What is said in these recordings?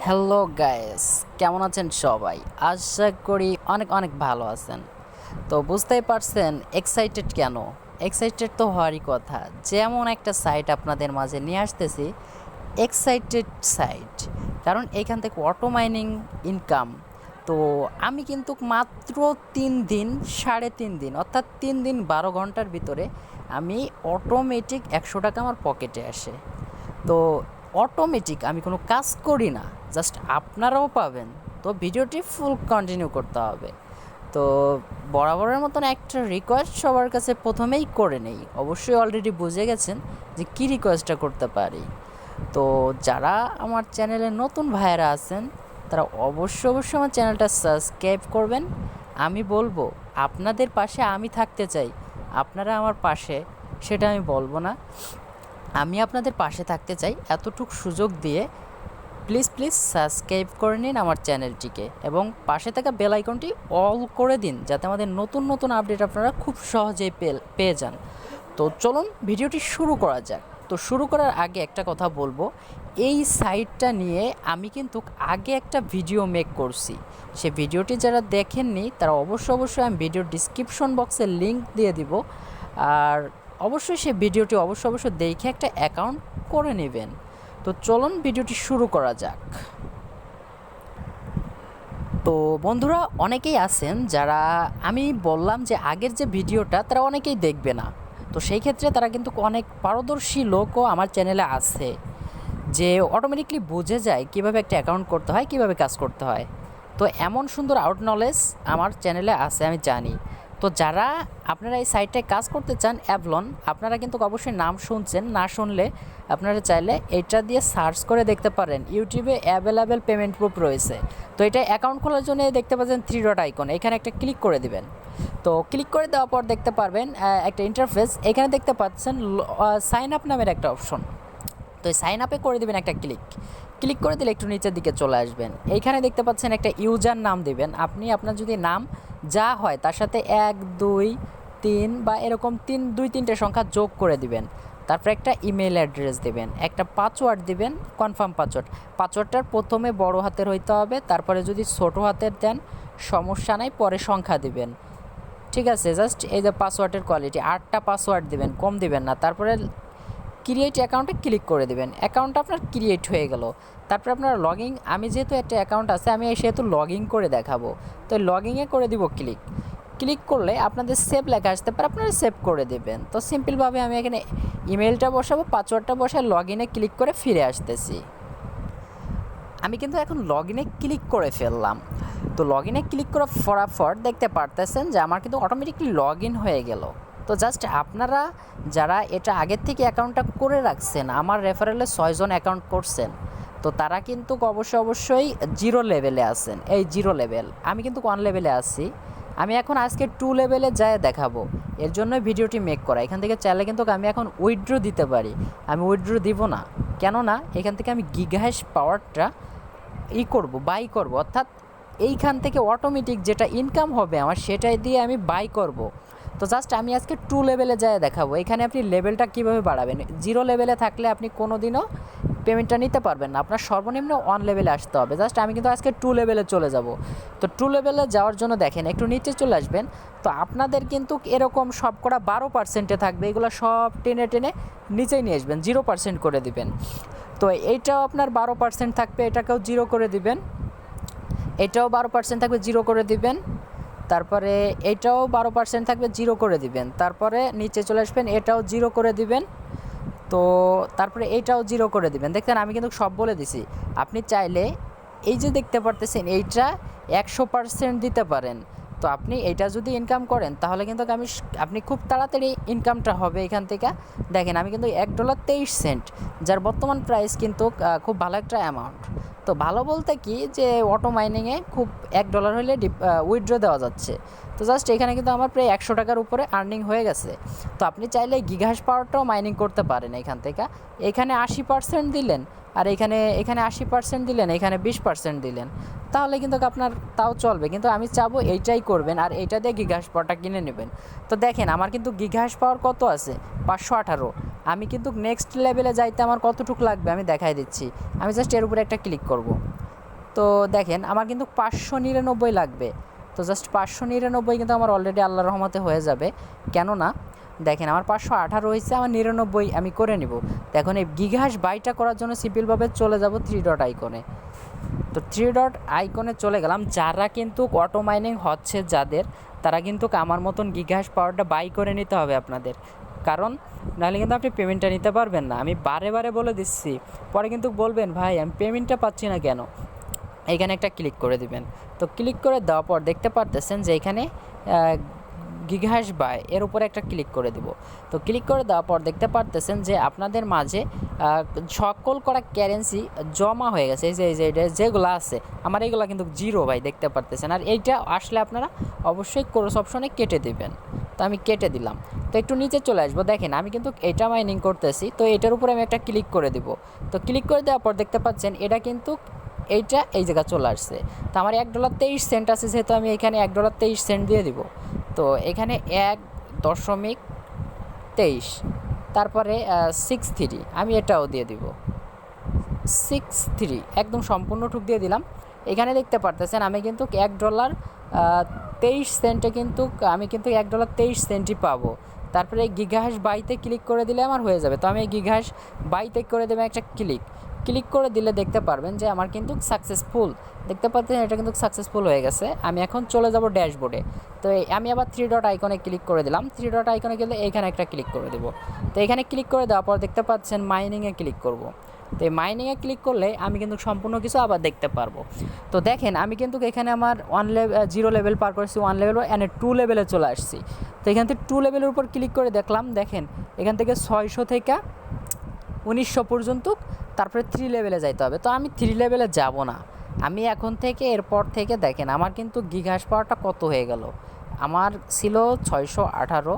Hello guys, কেমন আছেন সবাই? আশা করি অনেক অনেক ভালো আছেন। তো বুঝতেই পারছেন এক্সাইটেড কেন? এক্সাইটেড তো হওয়ারই কথা। যেমন একটা সাইট আপনাদের মাঝে নিয়ে আসতেছি, এক্সাইটেড সাইট। কারণ এখান থেকে অটো মাইনিং ইনকাম। তো আমি কিন্তু মাত্র 3 দিন, 3.5 দিন অর্থাৎ 3 দিন 12 ঘন্টার ভিতরে আমি অটোমেটিক 100 টাকা আমার পকেটে আসে। তো অটোমেটিক আমি কোনো কাজ করি না, জাস্ট আপনারাও পাবেন। তো ভিডিওটি ফুল কন্টিনিউ করতে হবে। তো বরাবরের মতন একটা রিকোয়েস্ট সবার কাছে প্রথমেই করে নেই, অবশ্যই অলরেডি বুঝে গেছেন যে কী রিকোয়েস্টটা করতে পারি। তো যারা আমার চ্যানেলে নতুন ভাইয়েরা আছেন তারা অবশ্যই অবশ্যই আমার চ্যানেলটা সাবস্ক্রাইব করবেন। আমি বলবো আপনাদের পাশে আমি থাকতে চাই, আপনারা আমার পাশে সেটা আমি বলবো না, আমি আপনাদের পাশে থাকতে চাই। এতটুকু সুযোগ দিয়ে প্লিজ প্লিজ সাবস্ক্রাইব করে নিন আমার চ্যানেলটিকে এবং পাশে থাকা বেল আইকনটি অল করে দিন, যাতে আমাদের নতুন নতুন আপডেট আপনারা খুব সহজেই পেয়ে যান। তো চলুন ভিডিওটি শুরু করা যাক। তো শুরু করার আগে একটা কথা বলবো, এই সাইটটা নিয়ে আমি কিন্তু আগে একটা ভিডিও মেক করছি। সে ভিডিওটি যারা দেখেননি তারা অবশ্যই আমি ভিডিওর ডিসক্রিপশন বক্সে লিংক দিয়ে দিব। আর অবশ্যই সে ভিডিওটি অবশ্যই দেখে একটা অ্যাকাউন্ট করে নেবেন। তো চলুন ভিডিওটি শুরু করা যাক। তো বন্ধুরা, অনেকেই আছেন যারা আমি বললাম যে আগের যে ভিডিওটা তারা অনেকেই দেখবে না। তো সেই ক্ষেত্রে তারা কিন্তু অনেক পারদর্শী লোকও আমার চ্যানেলে আছে, যে অটোমেটিকলি বুঝে যায় কিভাবে একটা অ্যাকাউন্ট করতে হয়, কিভাবে কাজ করতে হয়। তো এমন সুন্দর আউট নলেজ আমার চ্যানেলে আছে, আমি জানি। তো যারা আপনারা এই সাইটটায় কাজ করতে চান, অ্যাভলন, আপনারা কিন্তু অবশ্যই নাম শুনছেন, না শুনলে আপনারা চাইলে এটা দিয়ে সার্চ করে দেখতে পারেন। ইউটিউবে অ্যাভেলেবেল পেমেন্ট প্রুফ রয়েছে। তো এটা অ্যাকাউন্ট খোলার জন্য দেখতে পাচ্ছেন 3 ডট আইকন, এখানে একটা ক্লিক করে দিবেন। তো ক্লিক করে দেওয়ার পর দেখতে পারবেন একটা ইন্টারফেস, এখানে দেখতে পাচ্ছেন সাইন আপ নামের একটা অপশন। তো এই সাইন আপে করে দেবেন একটা ক্লিক করে দিলে একটু নিচের দিকে চলে আসবেন। এইখানে দেখতে পাচ্ছেন একটা ইউজার নাম দেবেন। আপনি আপনার যদি নাম যা হয় তার সাথে 1 2 3 বা এরকম 2 3টে সংখ্যা যোগ করে দিবেন। তারপর একটা ইমেল অ্যাড্রেস দেবেন, একটা পাসওয়ার্ড দিবেন, কনফার্ম পাসওয়ার্ড। পাসওয়ার্ডটার প্রথমে বড় হাতের হইতে হবে, তারপরে যদি ছোট হাতের দেন সমস্যা নাই, পরে সংখ্যা দিবেন। ঠিক আছে, জাস্ট এই যে পাসওয়ার্ডের কোয়ালিটি 8টা পাসওয়ার্ড দিবেন, কম দিবেন না। তারপরে ক্রিয়েট অ্যাকাউন্টে ক্লিক করে দেবেন, অ্যাকাউন্ট আপনার ক্রিয়েট হয়ে গেল। তারপর আপনার লগইন, আমি যেহেতু একটা অ্যাকাউন্ট আছে আমি সেহেতু লগইন করে দেখাবো। তো লগইনে করে দিব ক্লিক করলে আপনাদের সেভ লেখা আসতে পারে, আপনারা সেভ করে দেবেন। তো সিম্পলভাবে আমি এখানে ইমেলটা বসাবো, পাসওয়ার্ডটা বসায় লগইনে ক্লিক করে ফিরে আসতেছি। আমি কিন্তু এখন লগইনে ক্লিক করে ফেললাম। তো লগইনে ক্লিক করার ফটাফট দেখতে পারতেছেন যে আমার কিন্তু অটোমেটিকলি লগইন হয়ে গেল। তো জাস্ট আপনারা যারা এটা আগের থেকে অ্যাকাউন্টটা করে রাখছেন, আমার রেফারেলে 6 জন অ্যাকাউন্ট করছেন, তো তারা কিন্তু অবশ্যই 0 লেভেলে আছেন। এই 0 লেভেল, আমি কিন্তু 1 লেভেলে আছি। আমি এখন আজকে 2 লেভেলে যায় দেখাবো, এর জন্য ভিডিওটি মেক করা। এখান থেকে চাইলে কিন্তু আমি এখন উইথড্র দিতে পারি, আমি উইথড্র দিব না। কেননা এখান থেকে আমি গিগাহ্যাশ পাওয়ারটা বাই করব, অর্থাৎ এইখান থেকে অটোমেটিক যেটা ইনকাম হবে আমার সেটাই দিয়ে আমি বাই করব। তো জাস্ট আমি আজকে 2 লেভেলে যায় দেখাবো। এখানে আপনি লেভেলটা কীভাবে বাড়াবেন। 0 লেভেলে থাকলে আপনি কোনো দিনও পেমেন্টটা নিতে পারবেন না, আপনার সর্বনিম্ন 1 লেভেলে আসতে হবে। জাস্ট আমি কিন্তু আজকে 2 লেভেলে চলে যাব। তো 2 লেভেলে যাওয়ার জন্য দেখেন একটু নিচে চলে আসবেন। তো আপনাদের কিন্তু এরকম সবকটা 12%-এ থাকবে, এগুলো সব টেনে টেনে নিচেই নিয়ে আসবেন, 0% করে দিবেন। তো এইটাও আপনার 12% থাকবে, এটাকেও 0 করে দিবেন। এটাও 12% থাকবে, 0 করে দিবেন। তারপরে এটাও 12% থাকবে, 0 করে দিবেন। তারপরে নিচে চলে আসবেন, এটাও 0 করে দিবেন। তো তারপরে এইটাও 0 করে দিবেন। দেখছেন আমি কিন্তু সব বলে দিছি। আপনি চাইলে এই যে দেখতে পারতেছেন এইটা 100% দিতে পারেন। তো আপনি এইটা যদি ইনকাম করেন তাহলে কিন্তু আপনি খুব তাড়াতাড়ি ইনকামটা হবে এখান থেকে। দেখেন আমি কিন্তু $1.23, যার বর্তমান প্রাইস কিন্তু খুব ভালো একটা অ্যামাউন্ট। তো ভালো বলতে কি যে অটো মাইনিংয়ে খুব $1 হলে উইথড্র দেওয়া যাচ্ছে। তো জাস্ট এখানে কিন্তু আমার প্রায় 100 টাকার উপরে আর্নিং হয়ে গেছে। তো আপনি চাইলে গিগাহ্যাশ পাওয়ারটাও মাইনিং করতে পারেন এখান থেকে। এখানে 80% দিলেন, আর এখানে 80% দিলেন, এখানে 20% দিলেন, তাহলে কিন্তু আপনার তাও চলবে। কিন্তু আমি চাবো এইটাই করবেন আর এইটা দিয়ে গিগাহ্যাশ পাওয়ারটা কিনে নেবেন। তো দেখেন আমার কিন্তু গিগাহ্যাশ পাওয়ার কত আছে, 518। আমি কিন্তু নেক্সট লেভেলে যাইতে আমার কতটুকু লাগবে আমি দেখাই দিচ্ছি। আমি জাস্ট এর উপরে একটা ক্লিক করব। তো দেখেন আমার কিন্তু 599 লাগবে। তো জাস্ট 599 কিন্তু আমার অলরেডি আল্লাহর রহমতে হয়ে যাবে। কেননা দেখেন আমার 518 হয়েছে, আমার 99 আমি করে নিব। তো এখন এই গিগাহাশ বাইটা করার জন্য সিম্পলভাবে চলে যাব 3 ডট আইকনে। তো 3 ডট আইকনে চলে গেলাম। যারা কিন্তু অটো মাইনিং হচ্ছে যাদের, তারা কিন্তু আমার মতন গিগাহাশ পাওয়ারটা বাই করে নিতে হবে আপনাদের, কারণ নাহলে কিন্তু আপনি পেমেন্টটা নিতে পারবেন না। আমি বারে বারে বলে দিচ্ছি, পরে কিন্তু বলবেন ভাই আমি পেমেন্টটা পাচ্ছি না কেন। এইখানে একটা ক্লিক করে দিবেন। তো ক্লিক করে দেওয়ার পর দেখতে পারতেছেন যে এখানে গিগাহাশ বাই এর উপরে একটা ক্লিক করে দেব। তো ক্লিক করে দেওয়ার পর দেখতে পারতেছেন যে আপনাদের মাঝে সকল করা কারেন্সি জমা হয়ে গেছে। এই যে যেগুলো আছে আমার এইগুলো কিন্তু জিরো ভাই, দেখতে পারতেছেন। আর এইটা আসলে আপনারা অবশ্যই ক্রস অপশনে কেটে দেবেন। তো আমি কেটে দিলাম। তো একটু নিচে চলে আসবো, দেখেন আমি কিন্তু এটা মাইনিং করতেছি। তো এটার উপরে আমি একটা ক্লিক করে দিব। তো ক্লিক করে দেওয়ার পর দেখতে পাচ্ছেন এটা কিন্তু এইটা এই জায়গা চলে আসছে। তো আমার $1.23 আছে, যেহেতু আমি এখানে $1.23 দিয়ে দিব। তো এখানে 1.23, তারপরে 63 আমি এটাও দিয়ে দিব 63, একদম সম্পূর্ণ ঠুক দিয়ে দিলাম। এখানে দেখতে পারতেছেন আমি কিন্তু $1.23 কিন্তু আমি কিন্তু $1.23 পাবো। তারপরে এই গিগাহাশ বাইতে ক্লিক করে দিলে আমার হয়ে যাবে। তো আমি এই গিগাহাশ বাইতে করে দেবো একটা ক্লিক করে দিলে দেখতে পারবেন যে আমার কিন্তু সাকসেসফুল, দেখতে পাচ্ছেন এটা কিন্তু সাকসেসফুল হয়ে গেছে। আমি এখন চলে যাব ড্যাশবোর্ডে। তো আমি আবার 3 ডট আইকনে ক্লিক করে দিলাম। 3 ডট আইকনে গেলে এইখানে একটা ক্লিক করে দেবো। তো এখানে ক্লিক করে দেওয়ার পর দেখতে পাচ্ছেন মাইনিংয়ে ক্লিক করব। তো এই মাইনিংয়ে ক্লিক করলে আমি কিন্তু সম্পূর্ণ কিছু আবার দেখতে পারবো। তো দেখেন আমি কিন্তু এখানে আমার 0 লেভেল পার করেছি, 1 লেভেল এন্ড 2 লেভেলে চলে আসছি। তো এখান থেকে 2 লেভেলের উপর ক্লিক করে দেখলাম, দেখেন এখান থেকে 600 থেকে 1900 পর্যন্ত, তারপরে 3 লেভেলে যাইতে হবে। তো আমি 3 লেভেলে যাব না। আমি এখন থেকে এরপর থেকে দেখেন আমার কিন্তু গিগাহাশ পাওয়ারটা কত হয়ে গেল। আমার ছিল 618,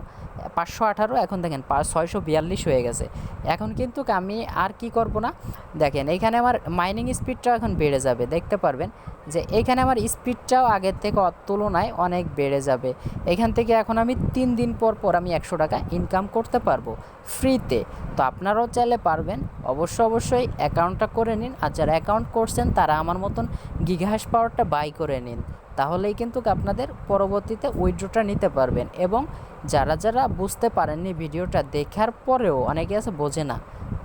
518, এখন দেখেন 642 হয়ে গেছে। এখন কিন্তু আমি আর কি করব না, দেখেন এইখানে আমার মাইনিং স্পিডটাও এখন বেড়ে যাবে। দেখতে পারবেন যে এইখানে আমার স্পিডটাও আগের থেকে তুলনায় অনেক বেড়ে যাবে। এখান থেকে এখন আমি 3 দিন পর পর আমি 100 টাকা ইনকাম করতে পারবো ফ্রিতে। তো আপনারাও চাইলে পারবেন। অবশ্যই অ্যাকাউন্টটা করে নিন। আর যারা অ্যাকাউন্ট করছেন তারা আমার মতন গিগাহাশ পাওয়ারটা বাই করে নিন, তাহলেই কিন্তু আপনাদের পরবর্তীতে উইথড্রটা নিতে পারবেন। এবং যারা বুঝতে পারেননি ভিডিওটা দেখার পরেও, অনেকে আছে বোঝে না,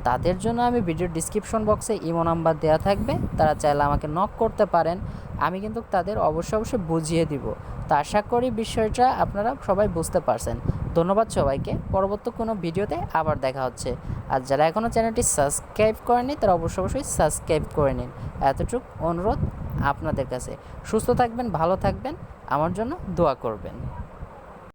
তাদের জন্য আমি ভিডিওর ডিসক্রিপশন বক্সে ইমো নাম্বার দেওয়া থাকবে, তারা চাইলে আমাকে নক করতে পারেন। আমি কিন্তু তাদের অবশ্যই বুঝিয়ে দিব। তো আশা করি বিষয়টা আপনারা সবাই বুঝতে পারছেন। ধন্যবাদ সবাইকে। পরবর্তী কোনো ভিডিওতে আবার দেখা হচ্ছে। আর যারা এখনও চ্যানেলটি সাবস্ক্রাইব করেনি তারা অবশ্যই সাবস্ক্রাইব করে নিন। এতটুকু অনুরোধ আপনাদের কাছে। সুস্থ থাকবেন, ভালো থাকবেন, আমার জন্য দোয়া করবেন।